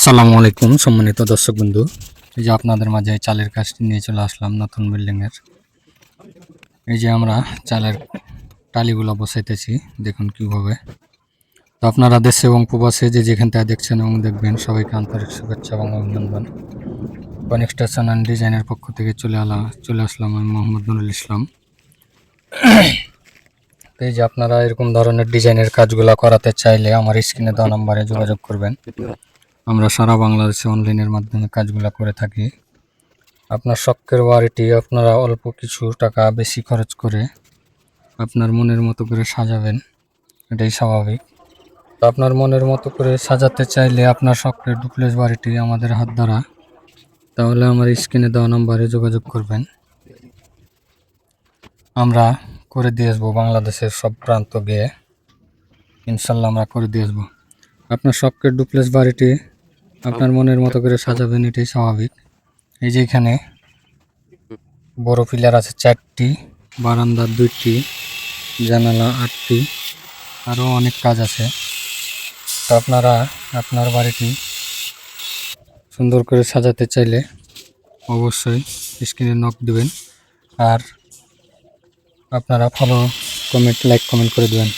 আসসালামু আলাইকুম সম্মানিত দর্শক বন্ধু। এই যে আপনাদের মাঝে চালের কাজটি নিয়ে চলে আসলাম নতুন বিল্ডিংয়ের। এই যে আমরা চালের টালিগুলো বসাইতেছি, দেখুন কীভাবে। তো আপনারা দেশে এবং প্রবাসে যে যেখান থেকে দেখছেন এবং দেখবেন সবাইকে আন্তরিক শুভেচ্ছা এবং অভিনন্দন। কনস্ট্রাকশন অ্যান্ড ডিজাইনের পক্ষ থেকে চলে আসলাম আমি মোহাম্মদ নুরুল ইসলাম। তো এই যে আপনারা এরকম ধরনের ডিজাইনের কাজগুলো করাতে চাইলে আমার স্ক্রিনে দেওয়া নাম্বারে যোগাযোগ করবেন। আমরা সারা বাংলাদেশে অনলাইনের মাধ্যমে কাজগুলো করে থাকি। আপনার শখের বাড়িটি আপনারা অল্প কিছু টাকা বেশি খরচ করে আপনার মনের মতো করে সাজাবেন, এটাই স্বাভাবিক। তো আপনার মনের মতো করে সাজাতে চাইলে আপনার শখের ডুপ্লেক্স বাড়িটি আমাদের হাত দ্বারা, তাহলে আমার স্ক্রিনে দেওয়া নাম্বারে যোগাযোগ করবেন। আমরা করে দিয়ে আসবো বাংলাদেশের সব প্রান্ত গিয়ে, ইনশাল্লাহ আমরা করে দিয়ে আসবো। আপনার শখের ডুপ্লেক্স বাড়িটি আপনার মনের মতো করে সাজাবেন, এটাই স্বাভাবিক। এই যে এখানে বড় পিলার আছে 4টি, বারান্দা 2টি, জানালা 8টি, আরও অনেক কাজ আছে। তো আপনারা আপনার বাড়িটি সুন্দর করে সাজাতে চাইলে অবশ্যই স্ক্রিনে নক দেবেন, আর আপনারা ফলো, কমেন্ট, লাইক, কমেন্ট করে দেবেন।